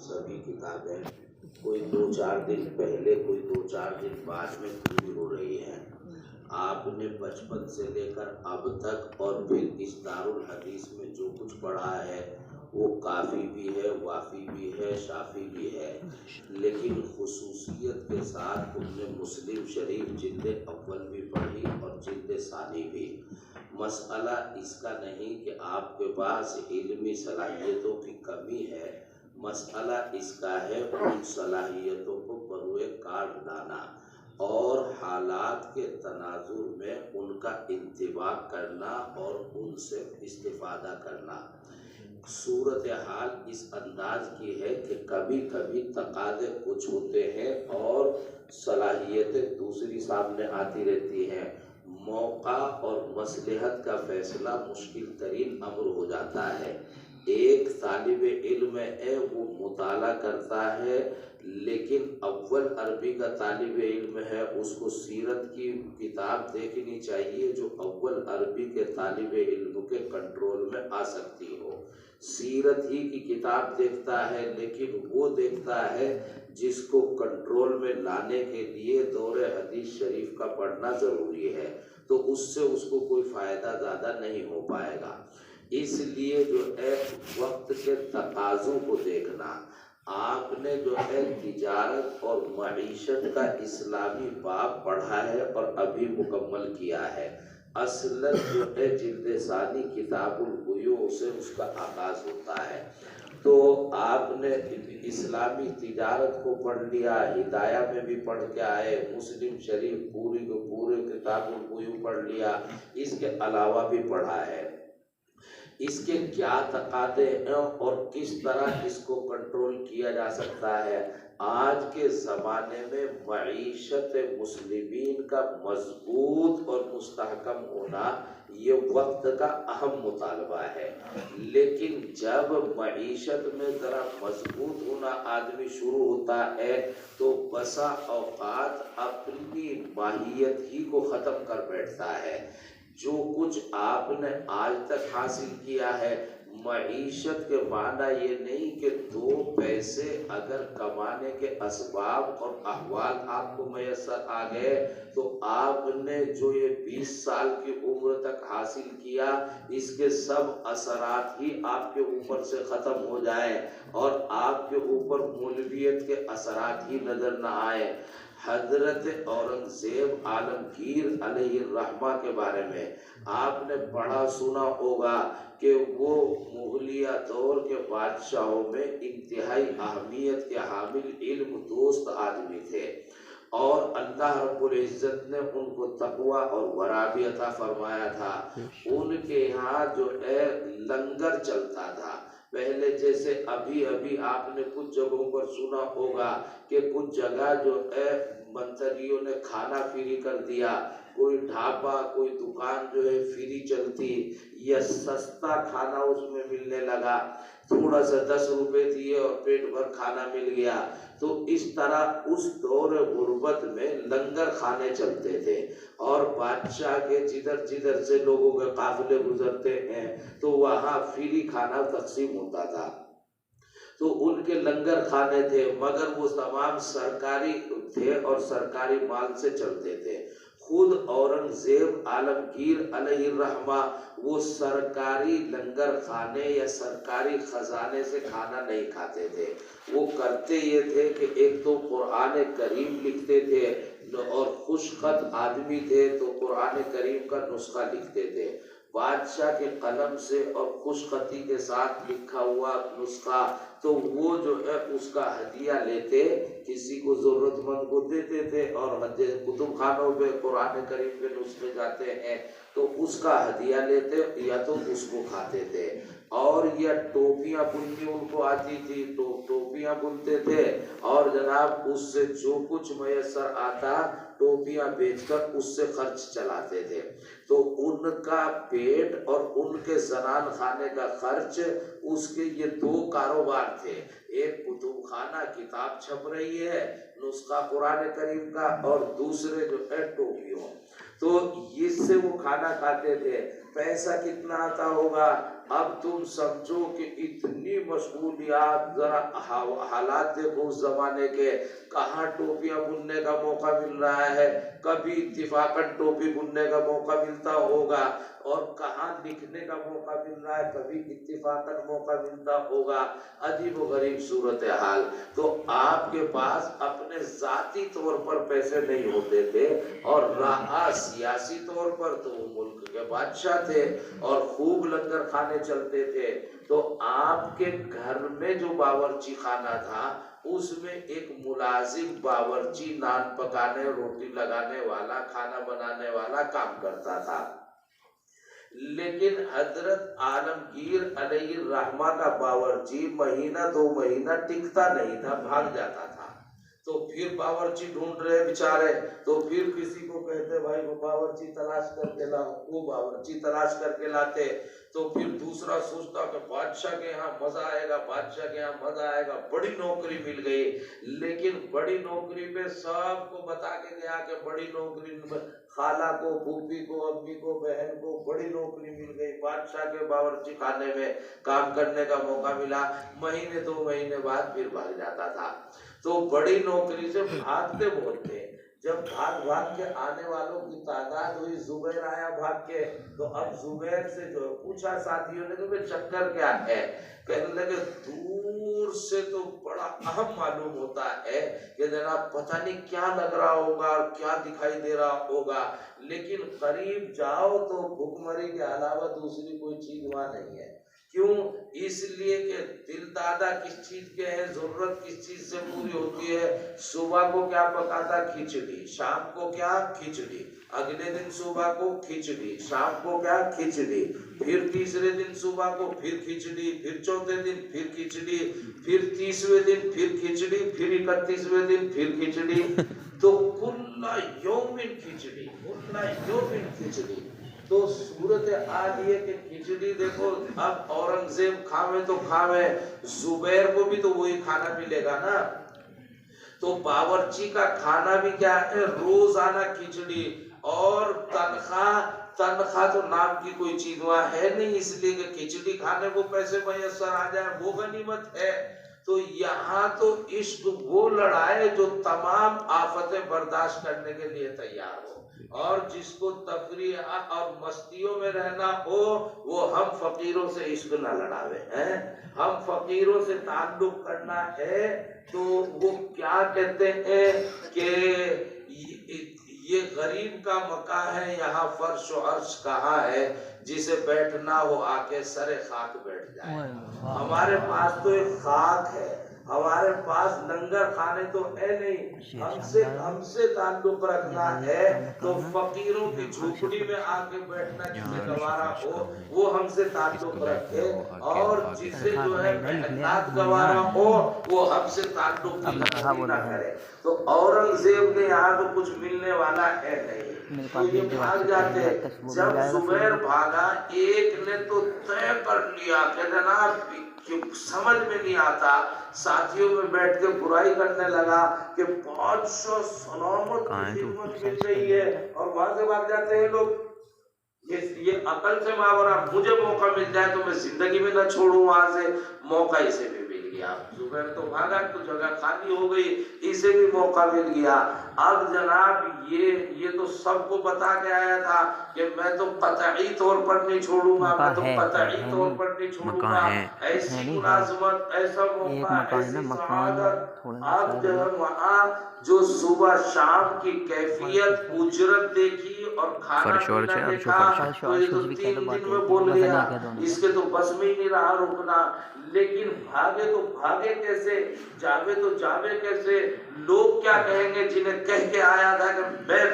سبھی کتابیں کوئی 2-4 دن پہلے کوئی 2-4 دن بعد میں پوری ہو رہی ہیں۔ آپ نے بچپن سے لے کر اب تک اور پھر اس دارالحدیث میں جو کچھ پڑھا ہے وہ کافی بھی ہے، وافی بھی ہے، شافی بھی ہے، لیکن خصوصیت کے ساتھ تم نے مسلم شریف جلد اول بھی پڑھی اور جلد ثانی بھی۔ مسئلہ اس کا نہیں کہ آپ کے پاس علمی صلاحیتوں کی کمی ہے، مسئلہ اس کا ہے ان صلاحیتوں کو بروئے کار لانا اور حالات کے تناظر میں ان کا انطباق کرنا اور ان سے استفادہ کرنا۔ صورتحال اس انداز کی ہے کہ کبھی کبھی تقاضے کچھ ہوتے ہیں اور صلاحیتیں دوسری سامنے آتی رہتی ہیں۔ موقع اور مصلحت کا فیصلہ مشکل ترین امر ہو جاتا ہے۔ ایک طالب علم ہے وہ مطالعہ کرتا ہے، لیکن اول عربی کا طالب علم ہے اس کو سیرت کی کتاب دیکھنی چاہیے جو اول عربی کے طالب علم کے کنٹرول میں آ سکتی ہو۔ سیرت ہی کی کتاب دیکھتا ہے، لیکن وہ دیکھتا ہے جس کو کنٹرول میں لانے کے لیے دور حدیث شریف کا پڑھنا ضروری ہے، تو اس سے اس کو کوئی فائدہ زیادہ نہیں ہو پائے گا۔ اس لیے جو ہے وقت کے تقاضوں کو دیکھنا۔ آپ نے جو ہے تجارت اور معیشت کا اسلامی باب پڑھا ہے اور ابھی مکمل کیا ہے۔ اصلاً جو ہے جلد ثانی کتاب البیوع سے اس کا آغاز ہوتا ہے، تو آپ نے اسلامی تجارت کو پڑھ لیا، ہدایہ میں بھی پڑھ کے آئے، مسلم شریف پوری کو پورے کتاب البیوع پڑھ لیا، اس کے علاوہ بھی پڑھا ہے۔ اس کے کیا تقاضے ہیں اور کس طرح اس کو کنٹرول کیا جا سکتا ہے۔ آج کے زمانے میں معیشت مسلمین کا مضبوط اور مستحکم ہونا یہ وقت کا اہم مطالبہ ہے، لیکن جب معیشت میں ذرا مضبوط ہونا آدمی شروع ہوتا ہے تو بسا اوقات اپنی ماہیت ہی کو ختم کر بیٹھتا ہے۔ جو کچھ آپ نے آج تک حاصل کیا ہے، معیشت کے معنی یہ نہیں کہ 2 پیسے اگر کمانے کے اسباب اور احوال آپ کو میسر آ گئے تو آپ نے جو یہ 20 سال کی عمر تک حاصل کیا اس کے سب اثرات ہی آپ کے اوپر سے ختم ہو جائیں اور آپ کے اوپر مولویت کے اثرات ہی نظر نہ آئے۔ حضرت اورنگزیب عالمگیر علیہ الرحمہ کے بارے میں آپ نے پڑھا سنا ہوگا کہ وہ مغلیہ دور کے بادشاہوں میں انتہائی اہمیت کے حامل علم دوست آدمی تھے، اور اللہ رب العزت نے ان کو تقوی اور ورع بھی عطا فرمایا تھا۔ ان کے یہاں جو ہے لنگر چلتا تھا، پہلے جیسے ابھی آپ نے کچھ جگہوں پر سنا ہوگا کہ کچھ جگہ جو ہے منتریوں نے کھانا فری کر دیا، کوئی ڈھابا کوئی دکان جو ہے فری چلتی یا سستا کھانا اس میں ملنے لگا، تھوڑا سا 10 روپے دیے اور پیٹ بھر کھانا مل گیا۔ تو اس طرح اس دور غربت میں لنگر کھانے چلتے تھے اور بادشاہ کے جدھر جدھر سے لوگوں کے قافلے گزرتے ہیں تو وہاں فری کھانا تقسیم ہوتا تھا۔ تو ان کے لنگر کھانے تھے، مگر وہ تمام سرکاری تھے اور سرکاری مال سے چلتے تھے۔ خود اورنگزیب عالمگیر علیہ الرحمہ وہ سرکاری لنگر خانے یا سرکاری خزانے سے کھانا نہیں کھاتے تھے۔ وہ کرتے یہ تھے کہ ایک تو قرآن کریم لکھتے تھے اور خوش خط آدمی تھے تو قرآن کریم کا نسخہ لکھتے تھے، بادشاہ کے قلم سے اور خوش خطی کے ساتھ لکھا ہوا نسخہ، تو وہ جو ہے اس کا ہدیہ لیتے، کسی کو ضرورت مند کو دیتے تھے، اور کتب خانوں پہ قرآن کریم کے نسخے جاتے ہیں تو اس کا ہدیہ لیتے یا تو اس کو کھاتے تھے۔ اور یہ ٹوپیاں بننی ان کو آتی تھی تو ٹوپیاں بنتے تھے، اور جناب اس سے جو کچھ میسر آتا ٹوپیاں بیچ کر اس سے خرچ چلاتے تھے۔ تو ان کا پیٹ اور ان کے زنان خانے کا خرچ، اس کے یہ 2 کاروبار تھے، ایک کتب خانہ کتاب چھپ رہی ہے نسخہ قرآن کریم کا، اور دوسرے جو ہے ٹوپیوں۔ تو اس سے وہ کھانا کھاتے تھے. پیسہ کتنا آتا ہوگا اب تم سمجھو کہ اتنی مشغولیات. ذرا حالات دیکھو اس زمانے کے, کہاں ٹوپیاں بننے کا موقع مل رہا ہے, کبھی اتفاقاً ٹوپی بننے کا موقع ملتا ہوگا, اور کہاں لکھنے کا موقع مل رہا ہے, کبھی اتفاقاً موقع ملتا ہوگا. عجیب و غریب صورتحال. تو آپ کے پاس اپنے ذاتی طور پر پیسے نہیں ہوتے تھے, اور رہا سیاسی طور پر تو وہ ملک کے بادشاہ تھے اور خوب لنگر کھانے چلتے تھے. تو آپ کے گھر میں جو باورچی خانہ تھا اس میں ایک ملازم باورچی نان پکانے, روٹی لگانے والا, کھانا بنانے والا کام کرتا تھا. لیکن حضرت عالمگیر علیہ الرحمہ کا باورچی مہینہ 2 مہینہ ٹکتا نہیں تھا, بھاگ جاتا تھا. تو پھر باورچی ڈھونڈ رہے بیچارے, تو پھر کسی کو کہتے بھائی وہ باورچی تلاش کر کے لاؤ, وہ باورچی تلاش کر کے لاتے. تو پھر دوسرا سوچتا کہ بادشاہ کے یہاں مزہ آئے گا, بادشاہ کے یہاں مزہ آئے گا, بڑی نوکری مل گئی. لیکن بڑی نوکری پہ سب کو بتا کے گیا کہ بڑی نوکری, خالہ کو, پھوپھی کو, امی کو, بہن کو بڑی نوکری مل گئی, بادشاہ کے باورچی خانے میں کام کرنے کا موقع ملا. مہینے 2 مہینے بعد پھر بھاگ جاتا تھا. تو بڑی نوکری سے بھاگتے بہت تھے. جب بھاگ بھاگ کے آنے والوں کی تعداد ہوئی, زبیر آیا بھاگ کے, تو اب زبیر سے جو پوچھا ساتھیوں نے کہ چکر کیا ہے, کہنے لگے دور سے تو بڑا اہم معلوم ہوتا ہے کہ جناب پتہ نہیں کیا لگ رہا ہوگا اور کیا دکھائی دے رہا ہوگا, لیکن قریب جاؤ تو بھوکمری کے علاوہ دوسری کوئی چیز وہاں نہیں ہے. کیوں؟ اس لیے کہ دل دادا کس چیز کے ہیں, ضرورت کس چیز سے پوری ہوتی ہے. صبح کو کیا پکاتا, کھچڑی, شام کو کیا, کھچڑی, اگلے دن صبح کو کھچڑی, شام کو کیا, کھچڑی, پھر تیسرے دن صبح کو پھر کھچڑی, پھر چوتھے دن پھر کھچڑی, پھر 30ویں دن پھر کھچڑی, پھر 31ویں دن پھر کھچڑی. تو کل یومن کھچڑی, کل یومن کھچڑی. تو صورت حال یہ کہ کھچڑی دیکھو, اب اورنگزیب کھاوے تو کھاوے, زبیر کو بھی تو وہی کھانا ملے گا نا. تو باورچی کا کھانا بھی کیا ہے, روزانہ کھچڑی, اور تنخواہ تو نام کی کوئی چیز وہاں ہے نہیں, اس لیے کہ کھچڑی کھانے کو پیسے میسر آ جائے وہ غنیمت ہے. تو یہاں تو عشق وہ لڑائے جو تمام آفتیں برداشت کرنے کے لیے تیار ہو, اور جس کو تفریح اور مستیوں میں رہنا ہو وہ ہم فقیروں سے عشق نہ لڑاوے ہیں. ہم فقیروں سے تعلق کرنا ہے تو وہ کیا کہتے ہیں کہ یہ غریب کا مکان ہے, یہاں فرش و عرش کہاں ہے, جسے بیٹھنا ہو آ کے سر خاک بیٹھ جائے. ہمارے پاس تو ایک خاک ہے, ہمارے پاس لنگر کھانے تو ہے نہیں. ہم سے تعلق رکھنا ہے تو فقیروں کی جھوپڑی میں آ کے بیٹھنا جسے گوارا ہو وہ ہم سے تعلق رکھے, اور جسے جو ہے محنت گوارا ہو وہ ہم سے تعلق نہ کرے. تو اورنگزیب کے یہاں تو کچھ ملنے والا ہے نہیں, تو یہ بھاگ جاتے. جب زبیر بھاگا, ایک نے تو طے کر لیا کہ جناب سمجھ میں نہیں آتا, ساتھیوں میں بیٹھ کے برائی کرنے لگا کہ بادشاہ سلامت کی خدمت مل رہی ہے, اور وہاں سے بھاگ جاتے ہیں لوگ. یہ عقل سے ماورا, مجھے موقع مل جائے تو میں زندگی میں نہ چھوڑوں وہاں سے. موقع اسے بھی مل گیا, زبیر تو بھاگا تو جگہ خالی ہو گئی, اسے بھی موقع مل گیا. اب جناب یہ تو سب کو بتا کے آیا تھا کہ میں تو قطعی طور پر نہیں چھوڑوں گا, میں تو قطعی طور پر نہیں چھوڑوں گا. ایسی ملازمت, ایسا موقع, ایسی سعادت. اب جب وہاں جو صبح شام کی کیفیت, اجرت دیکھی اور کھانا پینا دیکھا, تو یہ تو 3 دن میں بول گیا, اس کے تو بس میں ہی نہیں رہا رکنا. لیکن بھاگے تو بھاگے کیسے, جاوے تو جاوے کیسے, لوگ کیا کہیں گے جنہیں کہہ کے آیا تھا کہ میں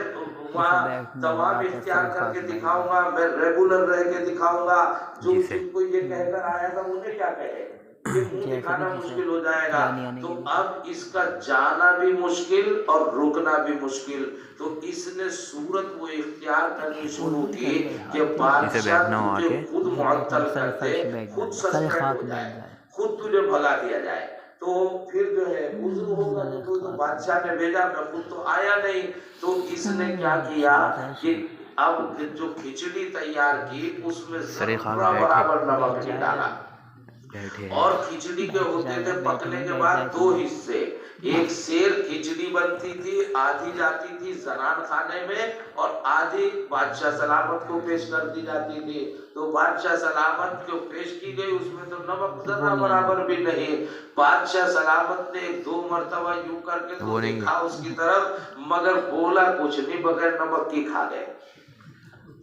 وہاں دوام اختیار کر کے دکھاؤں گا, میں ریگولر رہ کے دکھاؤں گا. جو جن کو یہ کہہ کر آیا تھا انہیں کیا کہے, یہ منہ دکھانا مشکل ہو جائے گا. تو اب اس کا جانا بھی مشکل اور رکنا بھی مشکل. تو اس نے صورت وہ اختیار کرنی شروع کی کہ بادشاہ تجھے خود معطل کر دے, خود سسپینڈ ہو جائے, خود تجھے بھگا دیا جائے. تو تو پھر جو ہے وضو ہوگا تو بادشاہ نے بھیجا، میں خود تو آیا نہیں، تو اس نے کیا کیا کہ اب جو کھچڑی تیار کی اس میں ذرا برابر نمک نہیں ڈالا، اور کھچڑی کے ہوتے تھے پکنے کے بعد دو حصے، ایک سیر کھچڑی بنتی تھی، آدھی جاتی تھی زنان خانے میں اور آدھی بادشاہ سلامت کو پیش کر دی جاتی تھی، تو بادشاہ سلامت کو پیش کی گئی، اس میں تو نمک ذرا برابر بھی نہیں، بادشاہ سلامت نے 2 مرتبہ یوں کر کے تو دیکھا اس کی طرف، مگر بولا کچھ نہیں، بغیر نمک کی کھا گئے،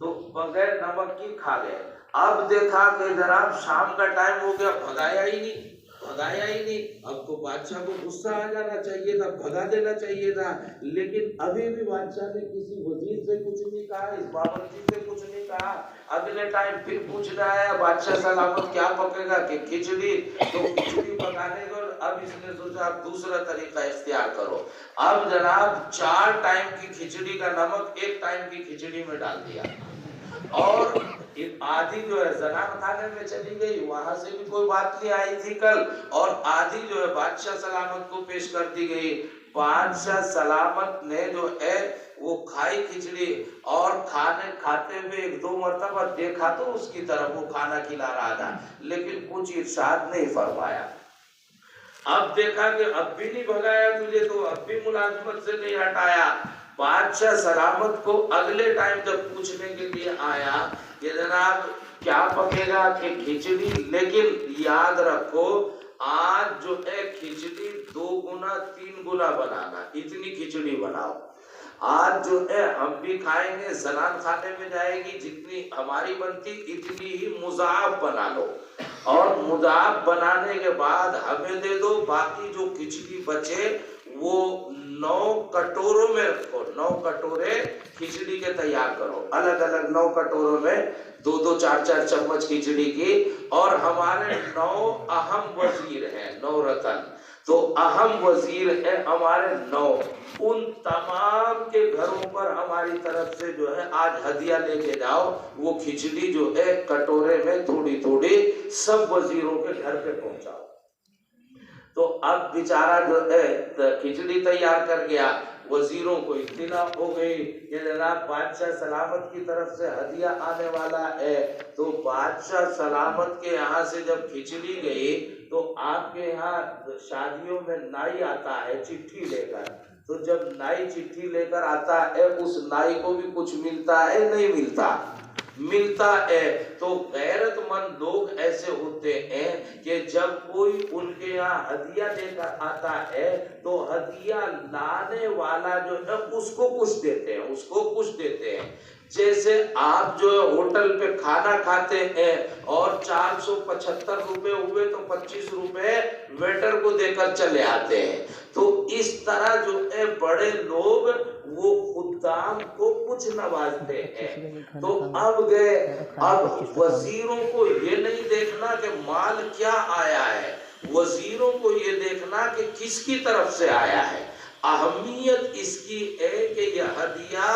تو بغیر نمک کی کھا گئے۔ اب دیکھا کہ جناب شام کا ٹائم ہو گیا، بھگایا ہی نہیں، اب تو بادشاہ کو غصہ آ جانا چاہیے تھا، بھگا دینا چاہیے تھا، لیکن ابھی بھی بادشاہ نے کسی وزیر سے کچھ نہیں کہا، اس باورچی سے کچھ نہیں کہا۔ اگلے ٹائم پھر پوچھنا آیا بادشاہ سلامت کیا پکے گا کہ کھچڑی، تو کھچڑی پکانے کو، اب اس نے سوچا اب دوسرا طریقہ اختیار کرو، اب جناب 4 ٹائم کی کھچڑی کا نمک 1 ٹائم کی کھچڑی میں ڈال دیا، اور آدھی جو ہے زنان خانے میں چلی گئی، وہاں سے بھی کوئی بات نہیں آئی تھی کل، اور آدھی جو ہے بادشاہ سلامت کو پیش کر دی گئی۔ بادشاہ سلامت نے جو ہے وہ کھائی کھچڑی، اور کھاتے ہوئے 1-2 مرتبہ دیکھا تو اس کی طرف وہ کھانا کھلا رہا تھا، لیکن کچھ ارشاد نہیں فرمایا۔ اب دیکھا کہ اب بھی نہیں بھگایا تجھے، تو اب بھی ملازمت سے نہیں ہٹایا۔ بادشاہ سلامت کو اگلے ٹائم جب پوچھنے کے لیے آیا کہ جناب کیا پکے گا کہ کھچڑی، لیکن یاد رکھو آج جو ہے کھچڑی 2 گنا 3 گنا بنانا، اتنی کھچڑی بناؤ، آج جو ہے ہم بھی کھائیں گے، زنان خانے میں جائے گی، جتنی ہماری بنتی اتنی ہی مضاعف بنا لو، اور مضاعف بنانے کے بعد ہمیں دے دو، باقی جو کھچڑی بچے وہ 9 کٹوروں میں رکھو، 9 کٹورے کھچڑی کے تیار کرو، الگ الگ 9 کٹوروں میں 2-2 4-4 چمچ کھچڑی کی، اور ہمارے 9 اہم وزیر ہیں، 9 رتن، تو اہم وزیر ہیں ہمارے 9، ان تمام کے گھروں پر ہماری طرف سے جو ہے آج ہدیہ لے کے جاؤ، وہ کھچڑی جو ہے کٹورے میں تھوڑی تھوڑی سب وزیروں کے گھر پہ پہنچاؤ۔ تو اب بیچارہ جو ہے کھچڑی تیار کر گیا، وزیروں کو اطلاع ہو گئی کہ جناب بادشاہ سلامت کی طرف سے ہدیہ آنے والا ہے، تو بادشاہ سلامت کے یہاں سے جب کھچڑی گئی تو آپ کے یہاں شادیوں میں نائی آتا ہے چٹھی لے کر، تو جب نائی چٹھی لے کر آتا ہے اس نائی کو بھی کچھ ملتا ہے نہیں ملتا ہے، تو غیرت مند لوگ ایسے ہوتے ہیں کہ جب کوئی ان کے یہاں ہدیہ لے کر آتا ہے تو ہدیہ لانے والا جو ہے اس کو کچھ دیتے ہیں، جیسے آپ جو ہے ہوٹل پہ کھانا کھاتے ہیں اور 475 روپے ہوئے تو 25 روپے ویٹر کو دے کر چلے آتے ہیں، تو اس طرح جو ہے بڑے لوگ وہ خدام کو کچھ نوازتے ہیں۔ تو اب وزیروں کو یہ نہیں دیکھنا کہ مال کیا آیا ہے، وزیروں کو یہ دیکھنا کہ کس کی طرف سے آیا ہے، اہمیت اس کی ہے کہ یہ ہدیہ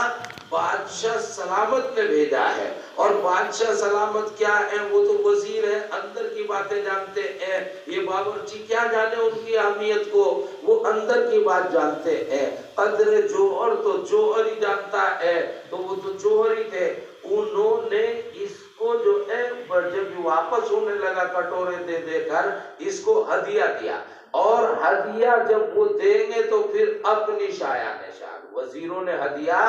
بادشاہ سلامت نے بھیجا ہے، اور بادشاہ سلامت کیا ہے، وہ تو وزیر ہے، اندر کی باتیں جانتے ہیں، یہ باورچی کیا جانے ان کی اہمیت کو، وہ اندر کی بات جانتے ہیں، قدر جوہر تو جوہر ہی جانتا ہے، تو وہ تو جوہر ہی تھے، انہوں نے اس کو جو ہے جب واپس ہونے لگا کٹورے دے دے کر اس کو ہدیہ دیا، اور ہدیہ جب وہ دیں گے تو پھر اپنی شایہ نشان، وزیروں نے ہدیہ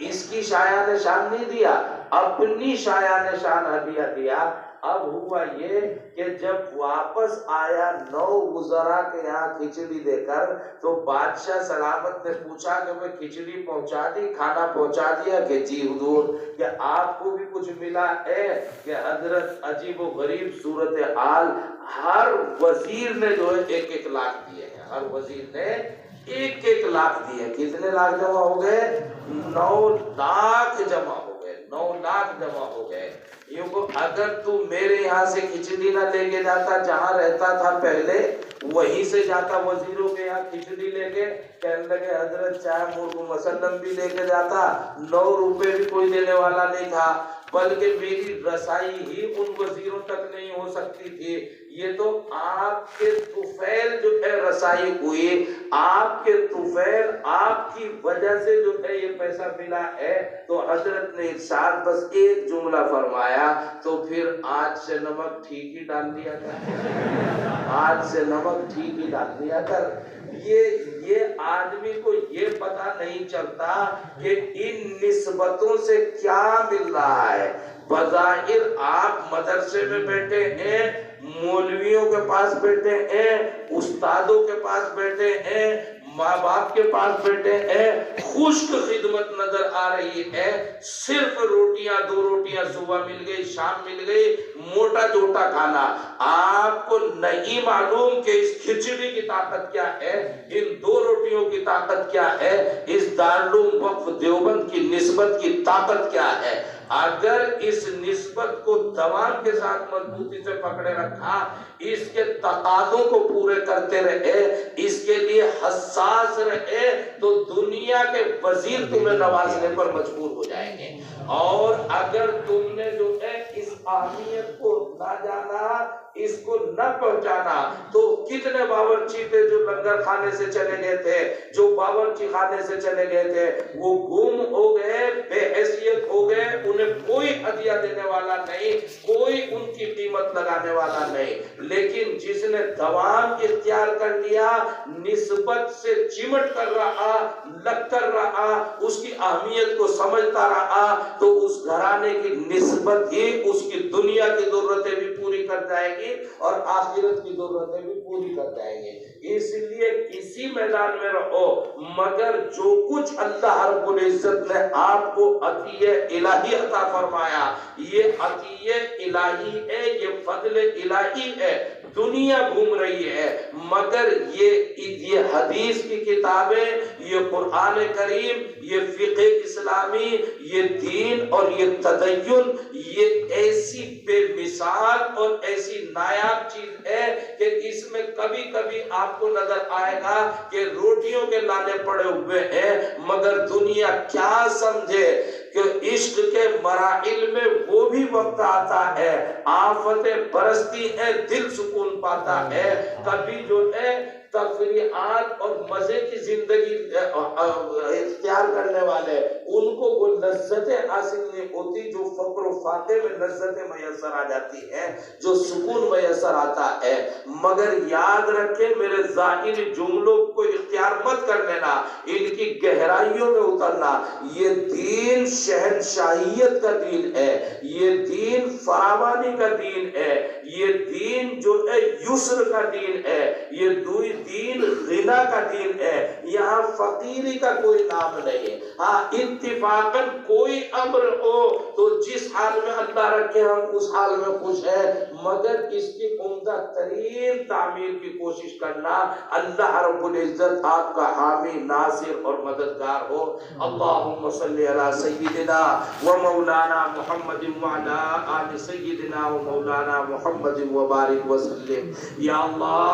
اس کی شایہ نشان نہیں دیا، اپنی شایہ نشان ہدیہ دیا۔ اب ہوا یہ کہ جب واپس آیا 9 وزراء کے یہاں کھچڑی دے کر، تو بادشاہ سلامت نے پوچھا کہ میں کھچڑی پہنچا دی، کھانا پہنچا دیا کہ جی حضور، کہ آپ کو بھی کچھ ملا ہے کہ حضرت عجیب و غریب صورتحال، ہر وزیر نے جو ہے 1-1 لاکھ دیے ہیں، ہر وزیر نے 1-1 لاکھ دیے، کتنے لاکھ جمع ہو گئے؟ 9 لاکھ جمع ہو گئے، 9 لاکھ جمع ہو گئے۔ یوں کو اگر تو میرے یہاں سے کھچڑی نہ لے کے جاتا، جہاں رہتا تھا پہلے وہیں سے جاتا وزیروں کے یہاں کھچڑی لے کے، کہنے لگے حضرت چاہے مرغ مسلم بھی لے کے جاتا 9 روپے بھی کوئی دینے والا نہیں تھا، بلکہ میری رسائی ہی ان وزیروں تک نہیں ہو سکتی تھی، یہ تو آپ کے طفیل جو ہے رسائی ہوئی، آپ کے طفیل آپ کی وجہ سے جو ہے یہ پیسہ ملا ہے۔ تو حضرت نے ارشاد بس ایک جملہ فرمایا، تو پھر آج سے نمک ٹھیک ہی ڈال دیا کر، آج سے نمک ٹھیک ہی ڈال دیا کر۔ یہ آدمی کو یہ پتہ نہیں چلتا کہ ان نسبتوں سے کیا مل رہا ہے۔ بظاہر آپ مدرسے میں بیٹھے ہیں، مولویوں کے پاس بیٹھے ہیں، استادوں کے پاس بیٹھے ہیں، ماں باپ کے پاس بیٹھے ہیں، خشک خدمت نظر آ رہی ہے، صرف روٹیاں، 2 روٹیاں صبح مل گئی، شام مل گئی، موٹا جوٹا کھانا۔ آپ کو نہیں معلوم کہ اس کھچڑی کی طاقت کیا ہے، ان 2 روٹیوں کی طاقت کیا ہے، اس دارالعلوم وقف دیوبند کی نسبت کی طاقت کیا ہے۔ اگر اس نسبت کو دوام کے ساتھ مضبوطی سے پکڑے رکھا، اس کے تقاضوں کو پورے کرتے رہے، اس کے لیے حساس رہے، تو دنیا کے وزیر تمہیں نوازنے پر مجبور ہو جائیں گے۔ اور اگر تم نے جو ہے اس اہمیت کو نہ جانا، اس کو نہ پہنچانا، تو کتنے باورچی تھے جو لنگر خانے سے چلے گئے تھے، جو باورچی خانے سے چلے گئے تھے، وہ گم ہو گئے، بے حیثیت ہو گئے، انہیں کوئی ہدیہ دینے والا نہیں، کوئی ان کی قیمت لگانے والا نہیں۔ لیکن جس نے دوام اختیار کر لیا، نسبت سے چمٹ کر رہا، لگ کر رہا، اس کی اہمیت کو سمجھتا رہا، تو اس گھرانے کی نسبت ہی اس کی دنیا کی ضرورتیں بھی پوری کر جائے گی اور آخرت کی ضرورتیں بھی پوری کر جائیں گے۔ اس لیے اسی میدان میں رہو، مگر جو کچھ اللہ رب العزت نے آپ کو عطیہ الہی عطا فرمایا، یہ عطیہ الہی ہے، یہ فضل الہی ہے۔ دنیا گھوم رہی ہے، مگر یہ حدیث کی کتابیں، یہ قرآن کریم، یہ فقہ اسلامی، یہ دین اور یہ تدین، یہ ایسی بے مثال اور ایسی نایاب چیز ہے کہ اس میں کبھی کبھی آپ کو نظر آئے گا کہ روٹیوں کے لانے پڑے ہوئے ہیں، مگر دنیا کیا سمجھے کہ عشق کے مراحل میں وہ بھی وقت آتا ہے، آفتیں برستی ہیں، دل سکون پاتا ہے۔ کبھی جو ہے تفریحات اور مزے کی زندگی اختیار کرنے والے، ان کو وہ لذتیں حاصل نہیں ہوتی جو فقر و فاقے میں لذتیں میسر آ جاتی ہیں، جو سکون میسر آتا ہے۔ مگر یاد رکھیں، میرے ظاہری جملوں کو اختیار مت کر لینا، ان کی گہرائیوں میں اترنا۔ یہ دین شہنشاہیت کا دین ہے، یہ دین فراوانی کا دین ہے، یہ دین جو ہے یسر کا دین ہے، یہ دین غنا کا دین ہے۔ یہاں فقیری کا کوئی نام نہیں۔ ہاں اتفاقاً کوئی امر ہو تو جس حال میں اللہ رکھے ہم اس حال میں خوش ہیں، مگر اس کی عمدہ ترین تعمیر کی کوشش کرنا۔ اللہ رب العزت آپ کا حامی، ناصر اور مددگار ہو۔ اللہم صلی علی سیدنا و مولانا محمد وعلی آل سیدنا و مولانا محمد وبارک وسلم۔ یا اللہ